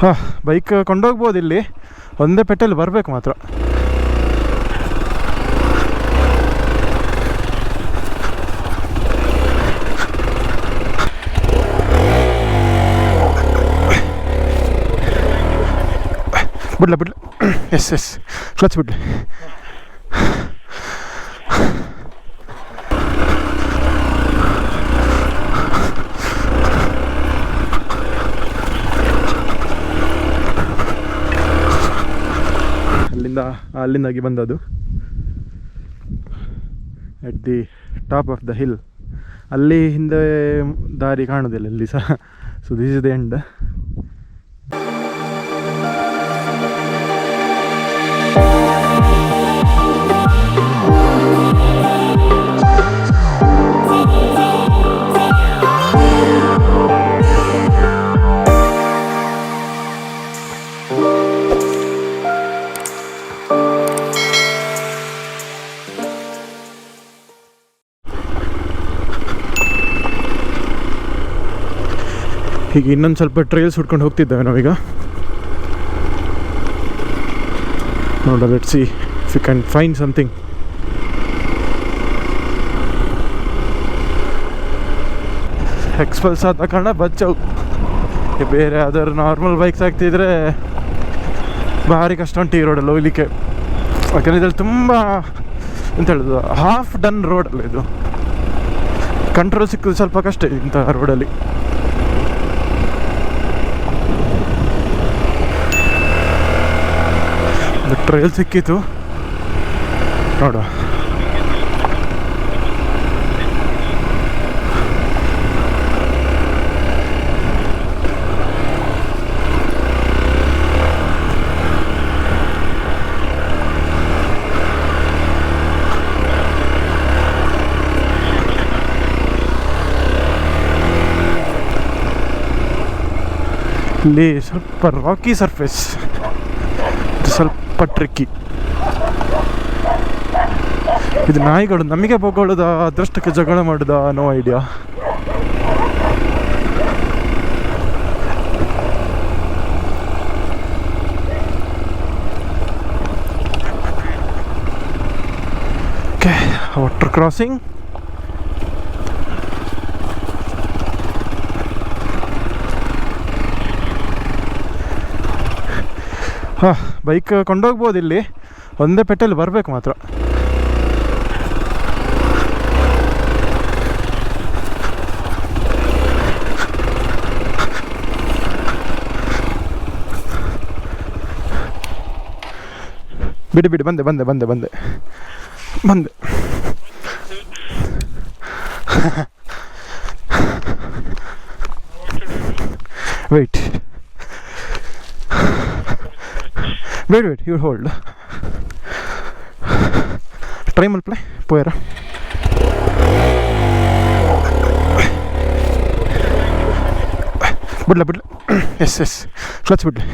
ಹಾಂ, ಬೈಕ್ ಕೊಂಡೋಗ್ಬೋದು. ಇಲ್ಲಿ ಒಂದೇ ಪೆಟ್ಟಲ್ಲಿ ಬರಬೇಕು ಮಾತ್ರ. ಬಿಡ್ಲ ಎಸ್ ಕ್ಲಚ್ ಬಿಡ್ಲಿ. ಅಲ್ಲಿಂದಾಗಿ ಬಂದದ್ದು at the top of the hill. ಅಲ್ಲಿ ಹಿಂದೆ ದಾರಿ ಕಾಣೋದಿಲ್ಲ ಇಲ್ಲಿ ಸಹ. So this is the end. ಹೀಗೆ ಇನ್ನೊಂದು ಸ್ವಲ್ಪ ಟ್ರೈಲ್ಸ್ ಹುಡ್ಕೊಂಡು ಹೋಗ್ತಿದ್ದೇವೆ ನಾವೀಗ. ನೋಡ, let's see if you can find something. ಎಕ್ಸ್ಪಲ್ಸ್ ಆದ ಕಾರಣ ಬಚ್ಚವು. ಬೇರೆ ಯಾವ್ದಾದ್ರು ನಾರ್ಮಲ್ ಬೈಕ್ಸ್ ಆಗ್ತಿದ್ರೆ ಭಾರಿ ಕಷ್ಟ ಉಂಟು ಈ ರೋಡಲ್ಲಿ ಹೋಗ್ಲಿಕ್ಕೆ. ಯಾಕಂದರೆ ಇದ್ರಲ್ಲಿ ತುಂಬ ಎಂತ ಹೇಳೋದು, ಹಾಫ್ ಡನ್ ರೋಡಲ್ಲ ಇದು. ಕಂಟ್ರೋಲ್ ಸಿಕ್ಕೋದು ಸ್ವಲ್ಪ ಕಷ್ಟ ಇಂಥ ರೋಡಲ್ಲಿ. ಟ್ರೈಲ್ ಸಿಕ್ಕಿತು ನೋಡುವ. ಇಲ್ಲಿ ಸ್ವಲ್ಪ ರಾಕಿ ಸರ್ಫೇಸ್, ಸ್ವಲ್ಪ ಟ್ರಿಕ್ಕಿ. ಇದು ನಾಯಿಗಳು ನಮಗೆ ಬೊಗಳುದ, ಅದೃಷ್ಟಕ್ಕೆ ಜಗಳ ಮಾಡುದ, no idea. Okay, water crossing. ಹಾಂ, ಬೈಕ್ ಕೊಂಡೋಗ್ಬೋದು. ಇಲ್ಲಿ ಒಂದೇ ಪೆಟ್ಟಲ್ಲಿ ಬರಬೇಕು ಮಾತ್ರ. ಬಿಡಿ ಬಂದೆ wait, you hold. Try mal play, poera. Budla. Yes. Clutch budla.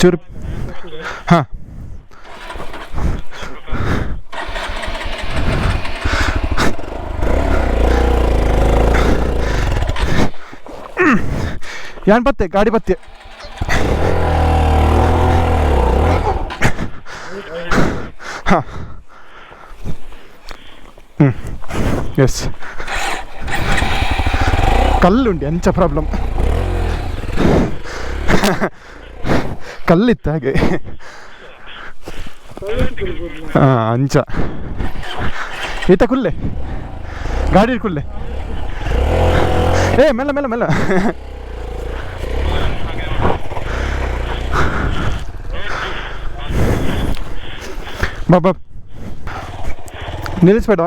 Chur. Ha. ಯಾನ್ ಬತ್ತೆ, ಗಾಡಿ ಬತ್ತೆ. ಹಾಂ, ಎಸ್. ಕಲ್ಲುಂಡಿ ಅಂಚ ಪ್ರಾಬ್ಲಮ್. ಕಲ್ಲಿತ್ತು ಹಾಗೆ. ಹಾಂ, ಅಂಚ ಈತ ಕುಲ್ಲೆ ಗಾಡಿ ಕುಲ್ಲೆ. ಮೆಲ್ಲ ಬಾ. ನಿಲ್ಲಿಸ್ಬೇಡ.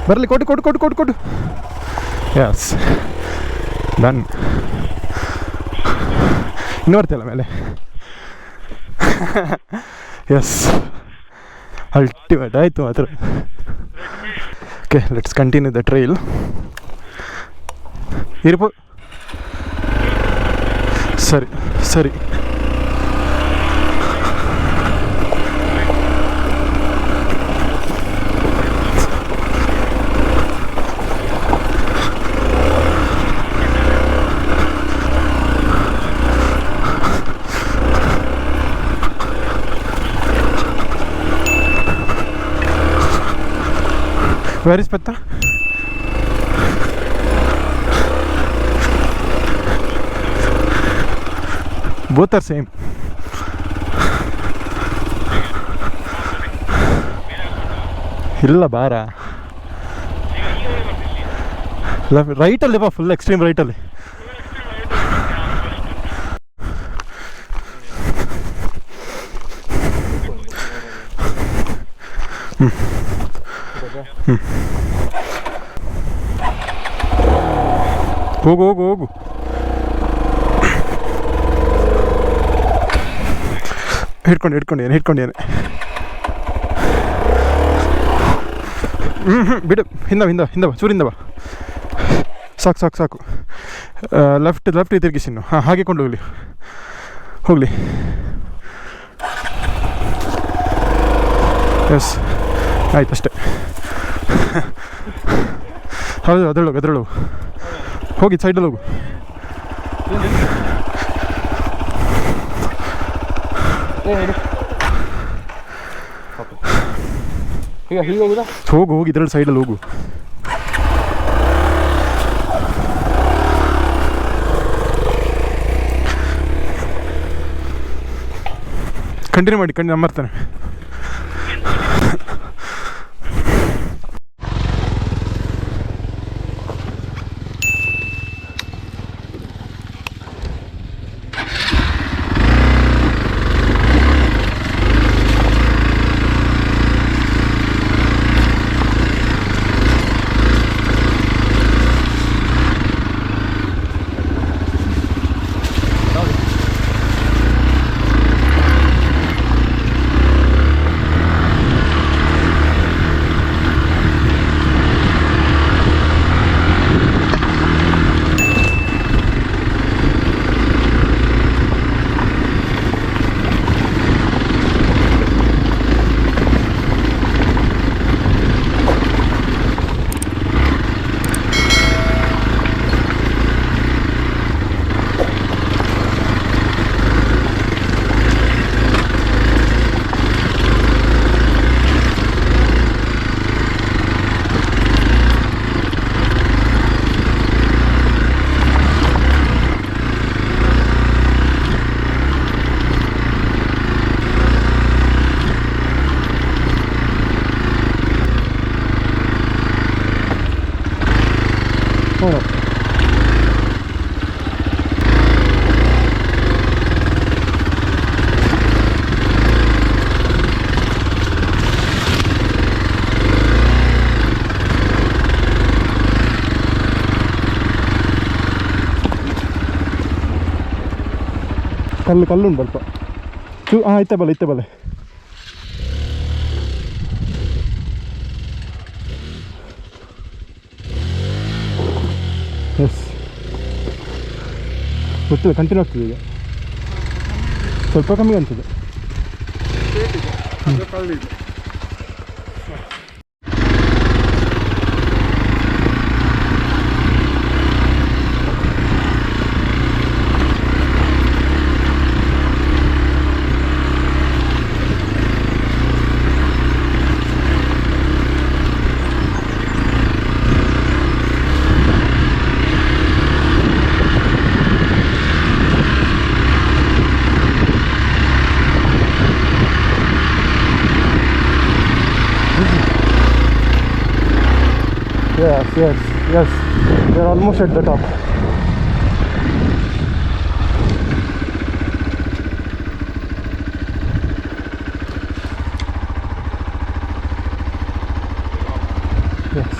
ಬರಲಿ, ಕೊಟ್ಟು. Yes, done. ಇನ್ನು ಬರ್ತಿಲ್ಲ ಮೇಲೆ. ಎಸ್, ಅಲ್ಟಿಮೇಟ್ ಆಯಿತು ಮಾತ್ರ. Okay, let's continue the trail. ಇರ್ಬೋದು. ಸರಿ. Where is Patta? Both are same. ಇಲ್ಲ ಬಾರ ರೈಟಲ್ಲಿ ಬಾ, ಫುಲ್ ಎಕ್ಸ್ಟ್ರೀಮ್ ರೈಟಲ್ಲಿ. ಹೋಗು ಹೋಗು ಹೋಗು. ಹಿಡ್ಕೊಂಡೇನೆ ಬಿಡು. ಹಿಂದ ಬಾ, ಚೂರಿಂದ ಬಾ. ಸಾಕು. ಲೆಫ್ಟ್ ತಿರುಗಿಸಿನ್ನು. ಹಾಂ, ಹಾಗೆ ಕೊಂಡು ಹೋಗಲಿ. ಎಸ್, ಆಯ್ತು ಅಷ್ಟೇ. ಹೌದು, ಅದರೊಳಗು ಹೋಗಿ, ಸೈಡಲ್ಲಿ ಹೋಗು. ಈಗ ಹೀಗೆ ಹೋಗುದಾ? ಹೋಗು ಇದರಲ್ಲಿ ಸೈಡಲ್ಲಿ ಹೋಗು. ಕಂಟಿನ್ಯೂ ಮಾಡಿ, ನಂಬರ್ತಾನೆ. ಕಲ್ಲುಂಟು ಸ್ವಲ್ಪ ಇತ್ತೆ ಬಲೆ. ಎಸ್, ಗೊತ್ತಿಲ್ಲ, ಕಂಟಿನ್ಯೂ ಆಗ್ತದೆ ಈಗ. ಸ್ವಲ್ಪ ಕಮ್ಮಿ ಅನ್ಸುತ್ತೆ. Yes, we are almost at the top. Yes.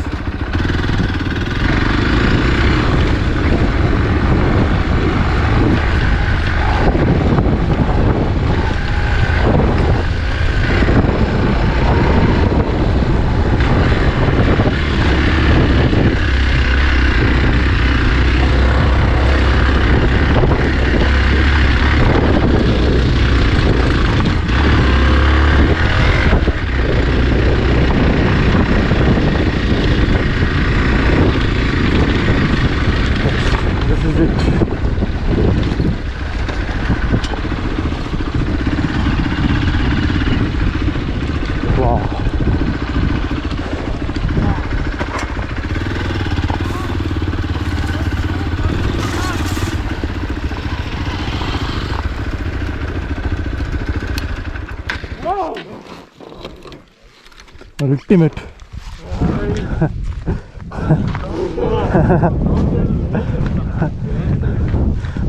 Ultimate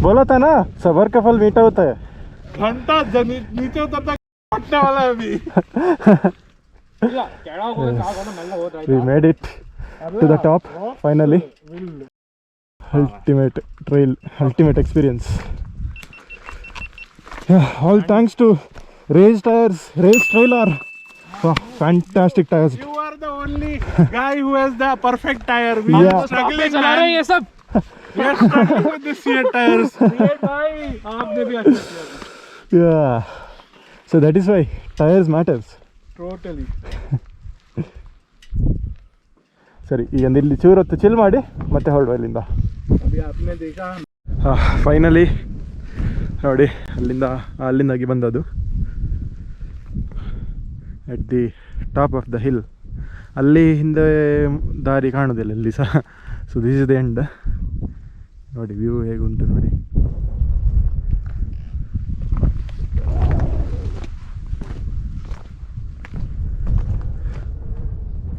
बोला था ना सबर का फल मीठा होता है घंटा नीचे उतरता फटने वाला है अभी we made it to the top finally ultimate trail ultimate experience yeah all thanks to race trailer wow, fantastic tires you are the only guy who has the perfect tire we Yeah. are struggling man ये सब we are struggling with the CA tires भाई आपने भी अच्छा किया yeah so that is why tires matters totally ಸರಿ ಈಗ ಇಲ್ಲಿ ಚೂರು ಹೊತ್ತು ಚಿಲ್ ಮಾಡಿ ಮತ್ತೆ ಹೊರಡುವ ಇಲ್ಲಿಂದ ಫೈನಲಿ ನೋಡಿ ಅಲ್ಲಿಂದಾಗಿ ಬಂದದ್ದು at the top of the hill ಅಲ್ಲಿ ಹಿಂದೆ ದಾರಿ ಕಾಣೋದಿಲ್ಲ ಇಲ್ಲಿ ಸಹ so this is the end ನೋಡಿ ವ್ಯೂ ಹೇಗುಂಟು ನೋಡಿ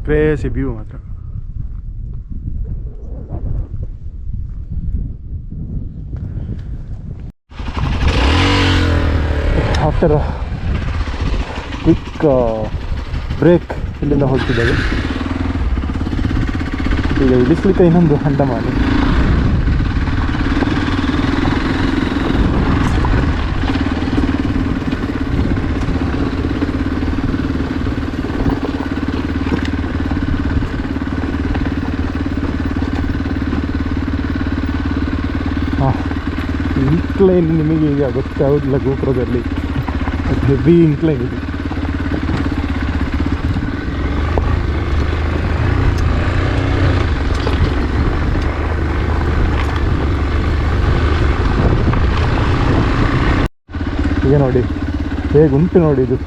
ಕ್ರೇಸಿ ವ್ಯೂ ಮಾತ್ರ ಆಫ್ಟರ್ ಕ್ವಿಕ್ ಬ್ರೇಕ್ ಇಲ್ಲಿಂದ ಹೋಗ್ತಿದ್ದೇವೆ ಈಗ ಇಳಿಸ್ಲಿಕ್ಕೆ ಇನ್ನೊಂದು ಹಂಡಮಾನಿ ಇನ್ಕ್ಲೈನ್ ನಿಮಗೆ ಈಗ ಗೊತ್ತಾಗೋದಿಲ್ಲ ಗೋಪುರದಲ್ಲಿ ಹೆವಿ ಇನ್ಕ್ಲೈನ್ ಇದೆ ಈಗ ನೋಡಿ ಹೇಗುಂಟು ನೋಡಿ ಇದು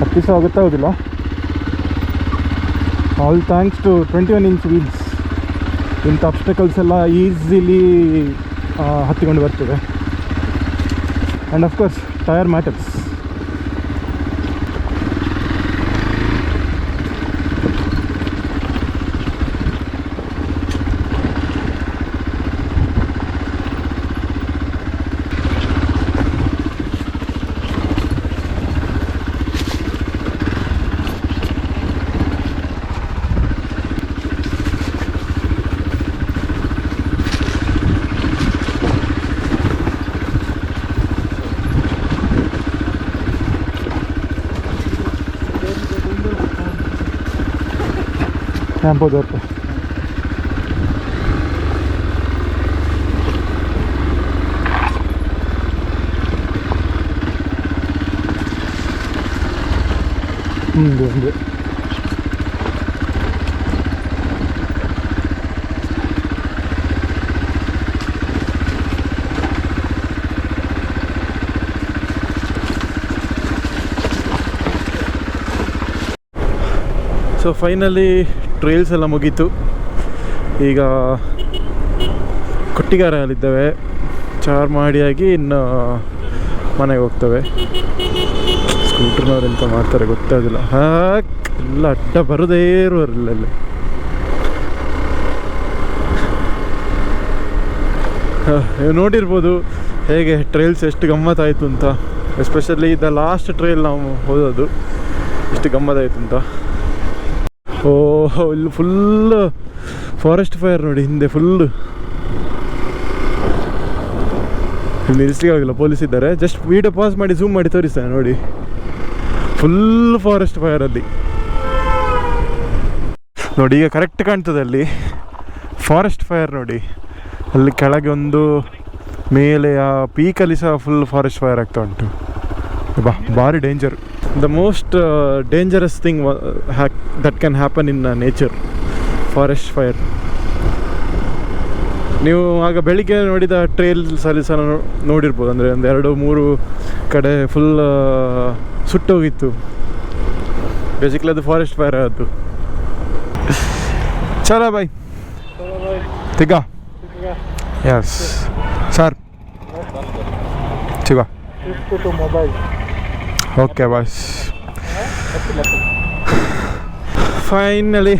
ಹತ್ತಿಸ ಗೊತ್ತಾಗೋದಿಲ್ಲ all thanks to 21 inch wheels ಇಂಥ ಅಬ್ಸ್ಟಕಲ್ಸ್ ಎಲ್ಲ ಈಸಿಲಿ ಹತ್ತಿಕೊಂಡು ಬರ್ತದೆ and of course tyre matters Campo d'Orto. ഉണ്ട് ಸೊ ಫೈನಲಿ ಟ್ರೈಲ್ಸ್ ಎಲ್ಲ ಮುಗೀತು. ಈಗ ಕೊಟ್ಟಿಗಾರಲ್ಲಿದ್ದೇವೆ. ಚಾರ್ಮಾಡಿಯಾಗಿ ಇನ್ನು ಮನೆಗೆ ಹೋಗ್ತೇವೆ. ಸ್ಕೂಟ್ರ್ನವ್ರು ಎಂತ ಮಾಡ್ತಾರೆ ಗೊತ್ತಾಗೋದಿಲ್ಲ. ಎಲ್ಲ ಅಡ್ಡ ಬರೋದೇ ಇರುವರಿಲ್ಲ ಇಲ್ಲಿ. ನೀವು ನೋಡಿರ್ಬೋದು ಹೇಗೆ ಟ್ರೈಲ್ಸ್ ಎಷ್ಟು ಗಮ್ಮತ್ತಾಯಿತು ಅಂತ. ಎಸ್ಪೆಷಲಿ ದ ಲಾಸ್ಟ್ ಟ್ರೈಲ್ ನಾವು ಹೋದದ್ದು ಎಷ್ಟು ಗಮ್ಮತ್ತಾಯಿತು ಅಂತ. ಓಹ್, ಇಲ್ಲಿ ಫುಲ್ ಫಾರೆಸ್ಟ್ ಫೈರ್ ನೋಡಿ, ಹಿಂದೆ ಫುಲ್ಲು. ಇಲ್ಲಿ ನಿಲ್ಲಿಸ್ಲಿಕ್ಕೆ ಆಗಿಲ್ಲ, ಪೊಲೀಸ್ ಇದ್ದಾರೆ. ಜಸ್ಟ್ ವೀಡಿಯೋ ಪಾಸ್ ಮಾಡಿ ಝೂಮ್ ಮಾಡಿ ತೋರಿಸ್ತಾನೆ ನೋಡಿ, ಫುಲ್ ಫಾರೆಸ್ಟ್ ಫೈರಲ್ಲಿ ನೋಡಿ. ಈಗ ಕರೆಕ್ಟ್ ಕಾಣ್ತದೆ ಅಲ್ಲಿ ಫಾರೆಸ್ಟ್ ಫೈರ್ ನೋಡಿ. ಅಲ್ಲಿ ಕೆಳಗೆ ಒಂದು, ಮೇಲೆ ಆ ಪೀಕಲ್ಲಿ ಸಹ ಫುಲ್ ಫಾರೆಸ್ಟ್ ಫೈರ್ ಆಗ್ತಾ ಉಂಟು. ಭಾರಿ danger. The most dangerous thing that can happen in nature, forest fire. ನೀವು ಆಗ ಬೆಳಿಗ್ಗೆ ನೋಡಿದ ಟ್ರೈಲ್ಸಲ್ಲಿ ಸಹ ನೋಡಿರ್ಬೋದು. ಅಂದರೆ ಒಂದು 2-3 ಕಡೆ ಫುಲ್ ಸುಟ್ಟೋಗಿತ್ತು. ಬೇಸಿಕಲಿ ಅದು ಫಾರೆಸ್ಟ್ ಫೈರ್ ಆಯಿತು. ಚಲೋ ಬಾಯ್ ತಿಗ ಯಸ್ ಸರ್ ಚಿಗ mobile okay boys. Finally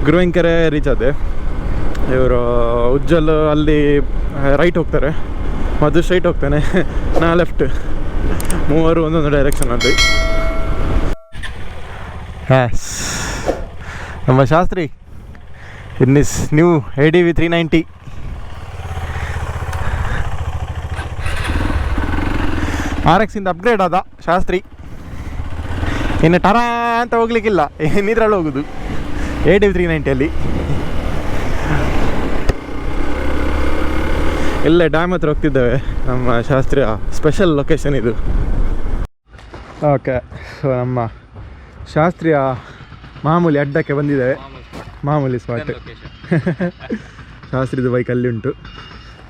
Guruvenkere reach ಆದೆ. ಇವರು ಉಜ್ಜಲ್ ಅಲ್ಲಿ ರೈಟ್ ಹೋಗ್ತಾರೆ, ಮಧು ಸ್ಟ್ರೈಟ್ ಹೋಗ್ತಾನೆ, ನಾ ಲೆಫ್ಟ್. ಮೂವರು ಒಂದೊಂದು ಡೈರೆಕ್ಷನಲ್ಲಿ. ಹ್ಯಾಸ್ ನಮ್ಮ ಶಾಸ್ತ್ರಿ ಇನ್ ಇಸ್ ನ್ಯೂ ADV 390. RX ಇಂದ ಅಪ್ಗ್ರೇಡ್ ಆದ ಶಾಸ್ತ್ರಿ. ಇನ್ನು ಟರಾ ಅಂತ ಹೋಗ್ಲಿಕ್ಕಿಲ್ಲ, ಏನಿದ್ರಲ್ಲಿ ಹೋಗೋದು ADV 390ಅಲ್ಲಿ. ಇಲ್ಲೇ ಡ್ಯಾಮ್ ಹತ್ರ ಹೋಗ್ತಿದ್ದೇವೆ. ನಮ್ಮ ಶಾಸ್ತ್ರಿಯ ಸ್ಪೆಷಲ್ ಲೊಕೇಶನ್ ಇದು. ಓಕೆ, ಸೊ ನಮ್ಮ ಶಾಸ್ತ್ರೀಯ ಮಾಮೂಲಿ ಅಡ್ಡಕ್ಕೆ ಬಂದಿದ್ದೇವೆ. ಮಾಮೂಲಿ ಸ್ಪಾಟ್. ಶಾಸ್ತ್ರಿದು ಬೈಕ್ ಅಲ್ಲಿ ಉಂಟು.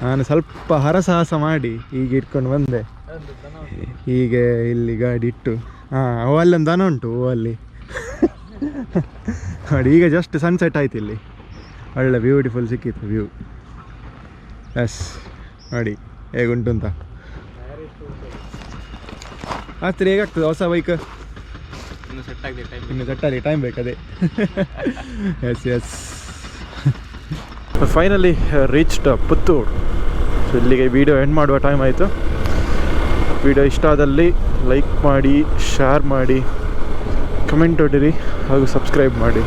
ನಾನು ಸ್ವಲ್ಪ ಹರಸಾಹಸ ಮಾಡಿ ಈಗ ಇಟ್ಕೊಂಡು ಬಂದೆ. ಹೀಗೆ ಇಲ್ಲಿ ಗಾಡಿ ಇಟ್ಟು ಅವು ಅಲ್ಲೊಂದು ದನ ಉಂಟು ಅಲ್ಲಿ ನೋಡಿ. ಈಗ ಜಸ್ಟ್ ಸನ್ಸೆಟ್ ಆಯ್ತು, ಇಲ್ಲಿ ಒಳ್ಳೆ ಬ್ಯೂಟಿಫುಲ್ ಸಿಕ್ಕಿತ್ತು ವ್ಯೂ. ಎಸ್ ನೋಡಿ ಹೇಗುಂಟು ಅಂತ. ಶಾಸ್ತ್ರಿ ಹೇಗಾಗ್ತದೆ ಹೊಸ ಬೈಕ್? ಇನ್ನು ಸೆಟ್ ಆಗಿ ಟೈಮ್ ಬೇಕದೇ. Yes yes finally reached Puttur. So ಇಲ್ಲಿಗೆ ವಿಡಿಯೋ ಎಂಡ್ ಮಾಡುವ ಟೈಮ್ ಆಯಿತು. ವಿಡಿಯೋ ಇಷ್ಟ ಆದಲ್ಲಿ ಲೈಕ್ ಮಾಡಿ, ಶೇರ್ ಮಾಡಿ, ಕಮೆಂಟ್ ಹೊಡಿರಿ ಹಾಗೂ ಸಬ್ಸ್ಕ್ರೈಬ್ ಮಾಡಿ.